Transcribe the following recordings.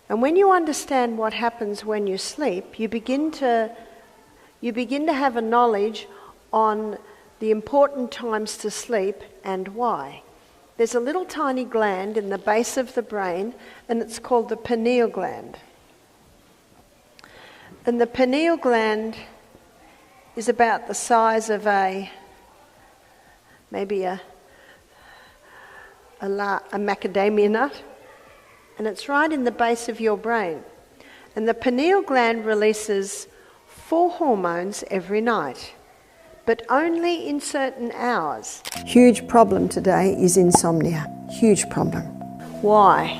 And when you understand what happens when you sleep, you begin to have a knowledge on the important times to sleep and why. There's a little tiny gland in the base of the brain, and it's called the pineal gland. And the pineal gland is about the size of maybe a macadamia nut, and it's right in the base of your brain. And the pineal gland releases 4 hormones every night, but only in certain hours. Huge problem today is insomnia. Huge problem. Why?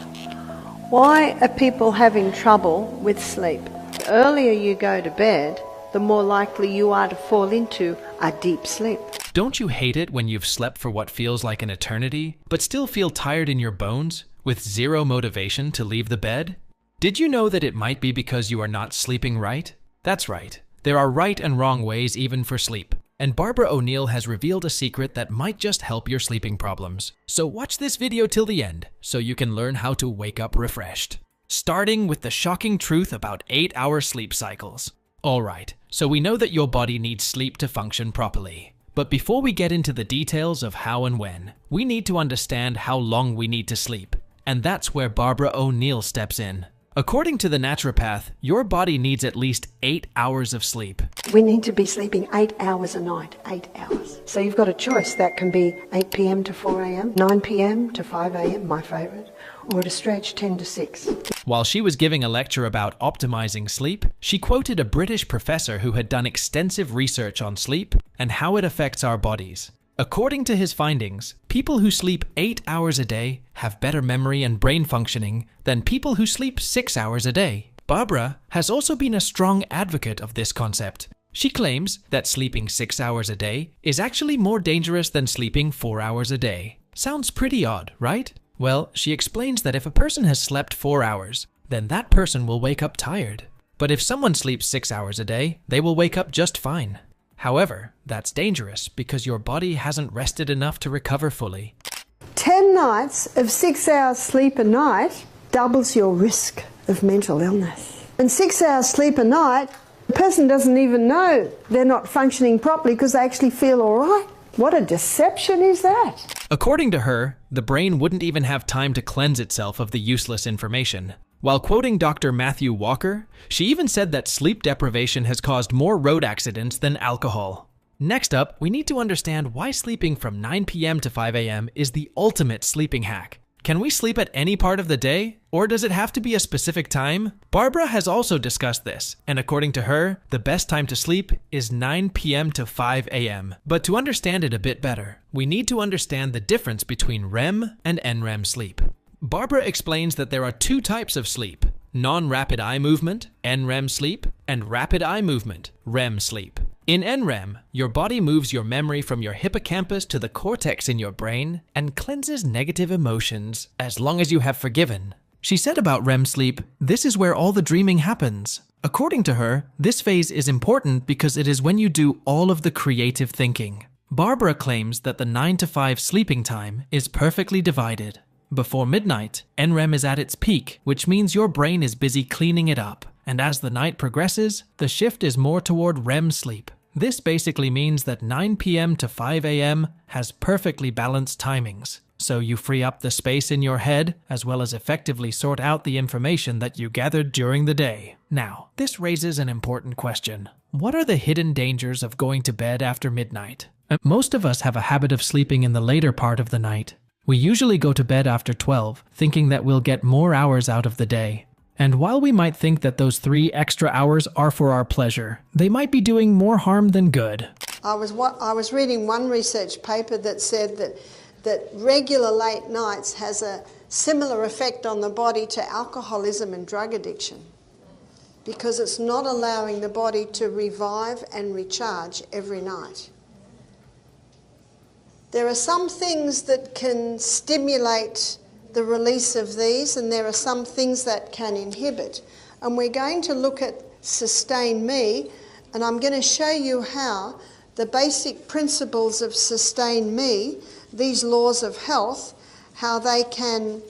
Why are people having trouble with sleep? The earlier you go to bed, the more likely you are to fall into a deep sleep. Don't you hate it when you've slept for what feels like an eternity, but still feel tired in your bones, with zero motivation to leave the bed? Did you know that it might be because you are not sleeping right? That's right. There are right and wrong ways even for sleep. And Barbara O'Neill has revealed a secret that might just help your sleeping problems. So watch this video till the end, so you can learn how to wake up refreshed. Starting with the shocking truth about 8-hour sleep cycles. Alright, so we know that your body needs sleep to function properly. But before we get into the details of how and when, we need to understand how long we need to sleep. And that's where Barbara O'Neill steps in. According to the naturopath, your body needs at least 8 hours of sleep. We need to be sleeping 8 hours a night, 8 hours. So you've got a choice. That can be 8 p.m. to 4 a.m., 9 p.m. to 5 a.m., my favourite, or to stretch 10 to 6. While she was giving a lecture about optimizing sleep, she quoted a British professor who had done extensive research on sleep and how it affects our bodies. According to his findings, people who sleep 8 hours a day have better memory and brain functioning than people who sleep 6 hours a day. Barbara has also been a strong advocate of this concept. She claims that sleeping 6 hours a day is actually more dangerous than sleeping 4 hours a day. Sounds pretty odd, right? Well, she explains that if a person has slept 4 hours, then that person will wake up tired. But if someone sleeps 6 hours a day, they will wake up just fine. However, that's dangerous because your body hasn't rested enough to recover fully. 10 nights of 6 hours sleep a night doubles your risk of mental illness. And 6 hours sleep a night, the person doesn't even know they're not functioning properly because they actually feel all right. What a deception is that? According to her, the brain wouldn't even have time to cleanse itself of the useless information. While quoting Dr. Matthew Walker, she even said that sleep deprivation has caused more road accidents than alcohol. Next up, we need to understand why sleeping from 9 p.m. to 5 a.m. is the ultimate sleeping hack. Can we sleep at any part of the day? Or does it have to be a specific time? Barbara has also discussed this, and according to her, the best time to sleep is 9 p.m. to 5 a.m. But to understand it a bit better, we need to understand the difference between REM and NREM sleep. Barbara explains that there are 2 types of sleep: non-rapid eye movement, NREM sleep, and rapid eye movement, REM sleep. In NREM, your body moves your memory from your hippocampus to the cortex in your brain and cleanses negative emotions as long as you have forgiven. She said about REM sleep, this is where all the dreaming happens. According to her, this phase is important because it is when you do all of the creative thinking. Barbara claims that the 9 to 5 sleeping time is perfectly divided. Before midnight, NREM is at its peak, which means your brain is busy cleaning it up. And as the night progresses, the shift is more toward REM sleep. This basically means that 9 p.m. to 5 a.m. has perfectly balanced timings. So you free up the space in your head, as well as effectively sort out the information that you gathered during the day. Now, this raises an important question. What are the hidden dangers of going to bed after midnight? Most of us have a habit of sleeping in the later part of the night. We usually go to bed after 12, thinking that we'll get more hours out of the day. And while we might think that those 3 extra hours are for our pleasure, they might be doing more harm than good. I was reading one research paper that said that regular late nights has a similar effect on the body to alcoholism and drug addiction, because it's not allowing the body to revive and recharge every night. There are some things that can stimulate the release of these, and there are some things that can inhibit. And we're going to look at Sustain Me, and I'm going to show you how the basic principles of Sustain Me, these laws of health, how they can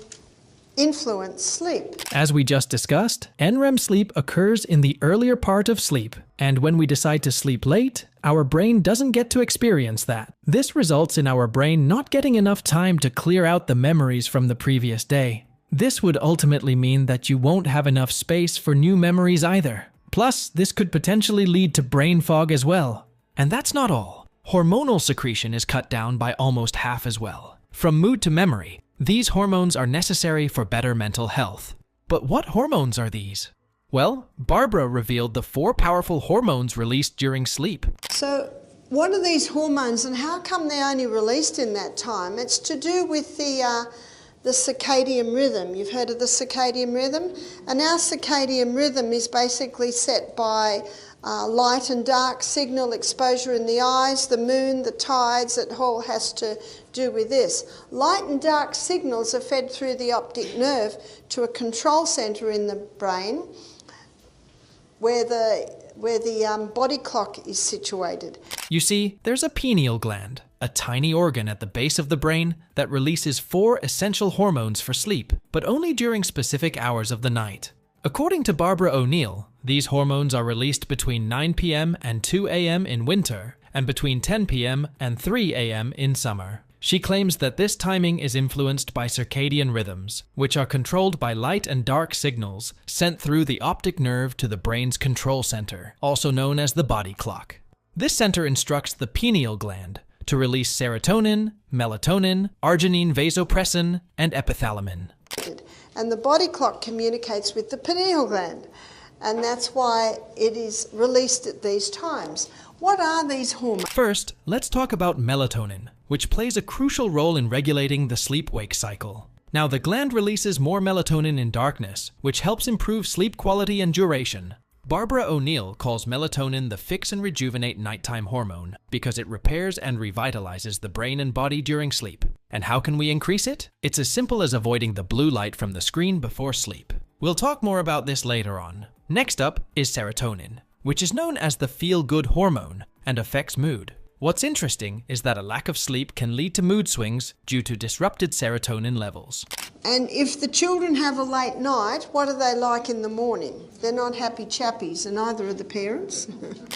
influence sleep. As we just discussed, NREM sleep occurs in the earlier part of sleep, and when we decide to sleep late, our brain doesn't get to experience that. This results in our brain not getting enough time to clear out the memories from the previous day. This would ultimately mean that you won't have enough space for new memories either. Plus, this could potentially lead to brain fog as well. And that's not all. Hormonal secretion is cut down by almost half as well. From mood to memory, these hormones are necessary for better mental health. But what hormones are these? Well, Barbara revealed the 4 powerful hormones released during sleep. So, what are these hormones and how come they're only released in that time? It's to do with the circadian rhythm. You've heard of the circadian rhythm? And our circadian rhythm is basically set by light and dark signal exposure in the eyes, the moon, the tides. It all has to do with this. Light and dark signals are fed through the optic nerve to a control centre in the brain where the body clock is situated. You see, there's a pineal gland, a tiny organ at the base of the brain that releases 4 essential hormones for sleep, but only during specific hours of the night. According to Barbara O'Neill, these hormones are released between 9 p.m. and 2 a.m. in winter, and between 10 p.m. and 3 a.m. in summer. She claims that this timing is influenced by circadian rhythms, which are controlled by light and dark signals sent through the optic nerve to the brain's control center, also known as the body clock. This center instructs the pineal gland to release serotonin, melatonin, arginine vasopressin, and epithalamin. And the body clock communicates with the pineal gland, and that's why it is released at these times. What are these hormones? First, let's talk about melatonin, which plays a crucial role in regulating the sleep-wake cycle. Now, the gland releases more melatonin in darkness, which helps improve sleep quality and duration. Barbara O'Neill calls melatonin the fix and rejuvenate nighttime hormone because it repairs and revitalizes the brain and body during sleep. And how can we increase it? It's as simple as avoiding the blue light from the screen before sleep. We'll talk more about this later on. Next up is serotonin, which is known as the feel-good hormone and affects mood. What's interesting is that a lack of sleep can lead to mood swings due to disrupted serotonin levels. And if the children have a late night, what are they like in the morning? They're not happy chappies, and neither are the parents.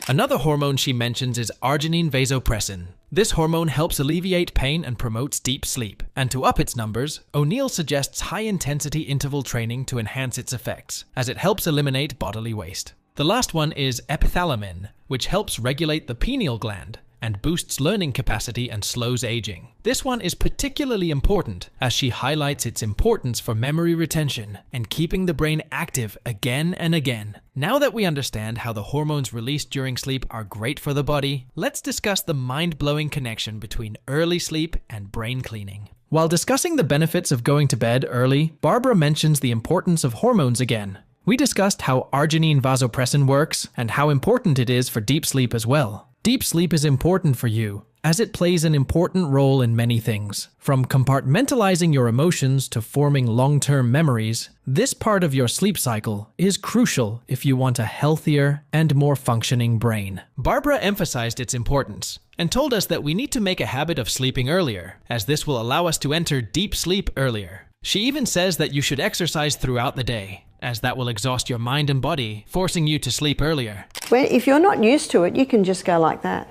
Another hormone she mentions is arginine vasopressin. This hormone helps alleviate pain and promotes deep sleep. And to up its numbers, O'Neill suggests high-intensity interval training to enhance its effects, as it helps eliminate bodily waste. The last one is epithalamin, which helps regulate the pineal gland and boosts learning capacity and slows aging. This one is particularly important as she highlights its importance for memory retention and keeping the brain active again and again. Now that we understand how the hormones released during sleep are great for the body, let's discuss the mind-blowing connection between early sleep and brain cleaning. While discussing the benefits of going to bed early, Barbara mentions the importance of hormones again. We discussed how arginine vasopressin works and how important it is for deep sleep as well. Deep sleep is important for you, as it plays an important role in many things. From compartmentalizing your emotions to forming long-term memories, this part of your sleep cycle is crucial if you want a healthier and more functioning brain. Barbara emphasized its importance and told us that we need to make a habit of sleeping earlier, as this will allow us to enter deep sleep earlier. She even says that you should exercise throughout the day, as that will exhaust your mind and body, forcing you to sleep earlier. Well, if you're not used to it, you can just go like that.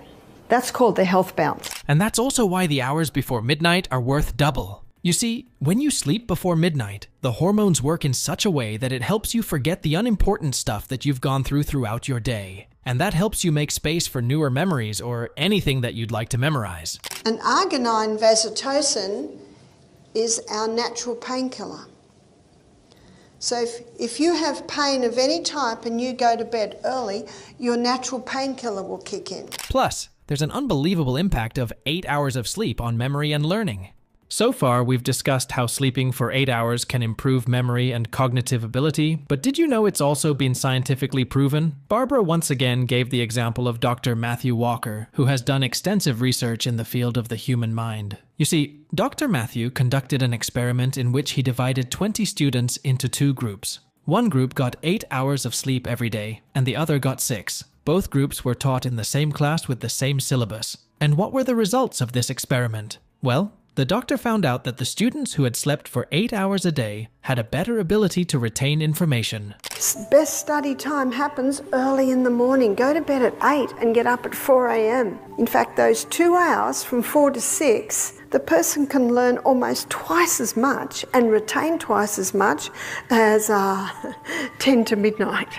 That's called the health bounce. And that's also why the hours before midnight are worth double. You see, when you sleep before midnight, the hormones work in such a way that it helps you forget the unimportant stuff that you've gone through throughout your day. And that helps you make space for newer memories or anything that you'd like to memorize. And arginine vasopressin is our natural painkiller. So if you have pain of any type and you go to bed early, your natural painkiller will kick in. Plus, there's an unbelievable impact of 8 hours of sleep on memory and learning. So far, we've discussed how sleeping for 8 hours can improve memory and cognitive ability, but did you know it's also been scientifically proven? Barbara once again gave the example of Dr. Matthew Walker, who has done extensive research in the field of the human mind. You see, Dr. Matthew conducted an experiment in which he divided 20 students into 2 groups. One group got 8 hours of sleep every day, and the other got 6. Both groups were taught in the same class with the same syllabus. And what were the results of this experiment? Well, the doctor found out that the students who had slept for 8 hours a day had a better ability to retain information. Best study time happens early in the morning. Go to bed at 8 and get up at 4 a.m. In fact, those 2 hours from 4 to 6, the person can learn almost twice as much and retain twice as much as 10 to midnight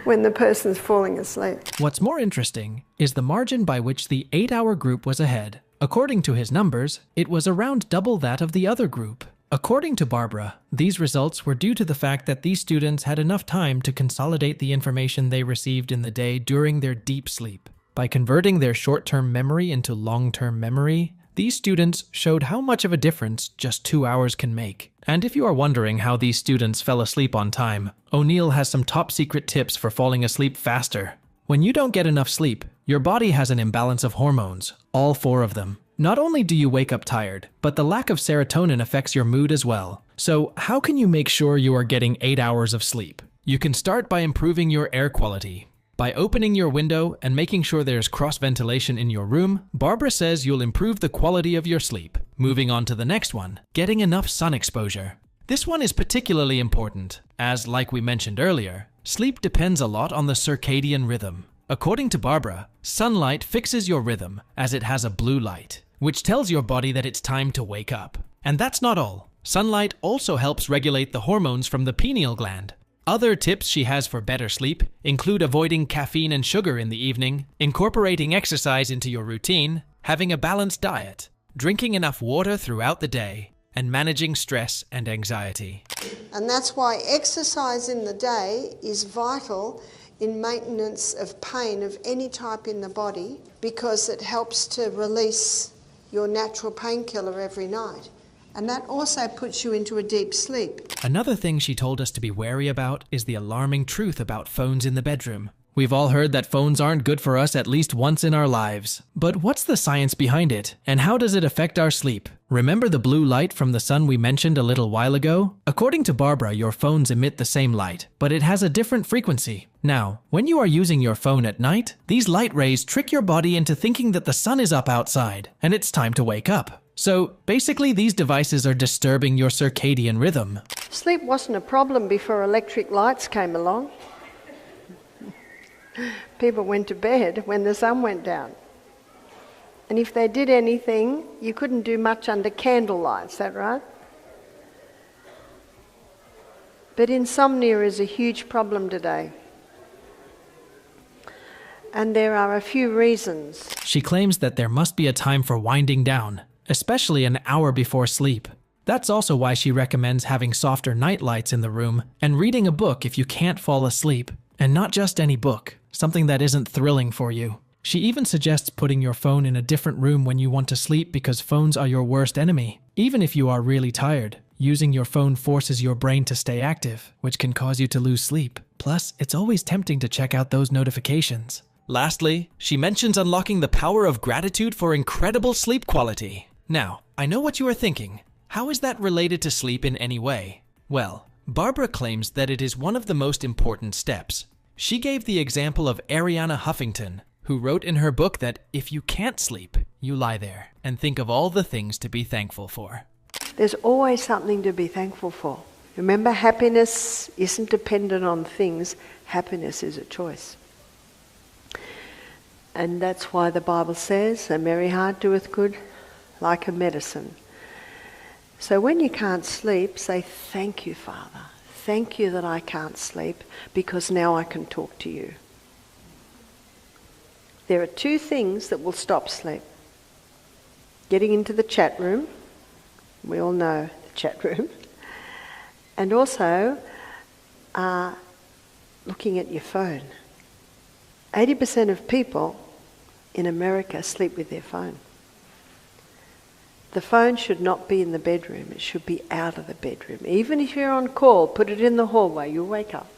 when the person's falling asleep. What's more interesting is the margin by which the 8-hour group was ahead. According to his numbers, it was around double that of the other group. According to Barbara, these results were due to the fact that these students had enough time to consolidate the information they received in the day during their deep sleep. By converting their short-term memory into long-term memory, these students showed how much of a difference just 2 hours can make. And if you are wondering how these students fell asleep on time, O'Neill has some top-secret tips for falling asleep faster. When you don't get enough sleep, your body has an imbalance of hormones, all 4 of them. Not only do you wake up tired, but the lack of serotonin affects your mood as well. So how can you make sure you are getting 8 hours of sleep? You can start by improving your air quality. By opening your window and making sure there's cross-ventilation in your room, Barbara says you'll improve the quality of your sleep. Moving on to the next one, getting enough sun exposure. This one is particularly important, as, like we mentioned earlier, sleep depends a lot on the circadian rhythm. According to Barbara, sunlight fixes your rhythm as it has a blue light, which tells your body that it's time to wake up. And that's not all. Sunlight also helps regulate the hormones from the pineal gland. Other tips she has for better sleep include avoiding caffeine and sugar in the evening, incorporating exercise into your routine, having a balanced diet, drinking enough water throughout the day, and managing stress and anxiety. And that's why exercise in the day is vital in maintenance of pain of any type in the body, because it helps to release your natural painkiller every night. And that also puts you into a deep sleep. Another thing she told us to be wary about is the alarming truth about phones in the bedroom. We've all heard that phones aren't good for us at least once in our lives. But what's the science behind it, and how does it affect our sleep? Remember the blue light from the sun we mentioned a little while ago? According to Barbara, your phones emit the same light, but it has a different frequency. Now, when you are using your phone at night, these light rays trick your body into thinking that the sun is up outside, and it's time to wake up. So, basically, these devices are disturbing your circadian rhythm. Sleep wasn't a problem before electric lights came along. People went to bed when the sun went down. And if they did anything, you couldn't do much under candlelight, is that right? But insomnia is a huge problem today. And there are a few reasons. She claims that there must be a time for winding down, especially an hour before sleep. That's also why she recommends having softer night lights in the room and reading a book if you can't fall asleep. And not just any book, something that isn't thrilling for you. She even suggests putting your phone in a different room when you want to sleep because phones are your worst enemy. Even if you are really tired, using your phone forces your brain to stay active, which can cause you to lose sleep. Plus, it's always tempting to check out those notifications. Lastly, she mentions unlocking the power of gratitude for incredible sleep quality. Now, I know what you are thinking. How is that related to sleep in any way? Well, Barbara claims that it is one of the most important steps. She gave the example of Arianna Huffington, who wrote in her book that if you can't sleep, you lie there and think of all the things to be thankful for. There's always something to be thankful for. Remember, happiness isn't dependent on things. Happiness is a choice. And that's why the Bible says, a merry heart doeth good like a medicine. So when you can't sleep, say, thank you, Father. Thank you that I can't sleep because now I can talk to you. There are 2 things that will stop sleep. Getting into the chat room. We all know the chat room. And also looking at your phone. 80% of people in America sleep with their phone. The phone should not be in the bedroom. It should be out of the bedroom. Even if you're on call, put it in the hallway. You'll wake up.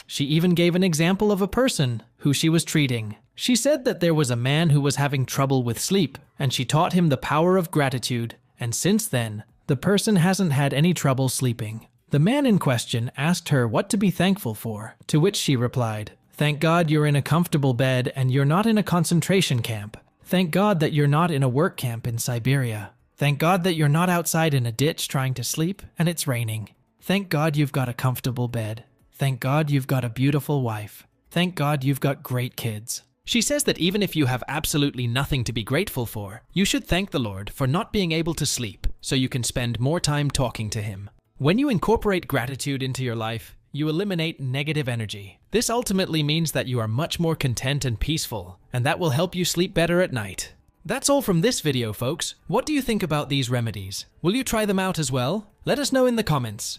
She even gave an example of a person who she was treating. She said that there was a man who was having trouble with sleep, and she taught him the power of gratitude. And since then, the person hasn't had any trouble sleeping. The man in question asked her what to be thankful for, to which she replied, "Thank God you're in a comfortable bed and you're not in a concentration camp. Thank God that you're not in a work camp in Siberia." Thank God that you're not outside in a ditch trying to sleep and it's raining. Thank God you've got a comfortable bed. Thank God you've got a beautiful wife. Thank God you've got great kids. She says that even if you have absolutely nothing to be grateful for, you should thank the Lord for not being able to sleep so you can spend more time talking to Him. When you incorporate gratitude into your life, you eliminate negative energy. This ultimately means that you are much more content and peaceful, and that will help you sleep better at night. That's all from this video, folks. What do you think about these remedies? Will you try them out as well? Let us know in the comments.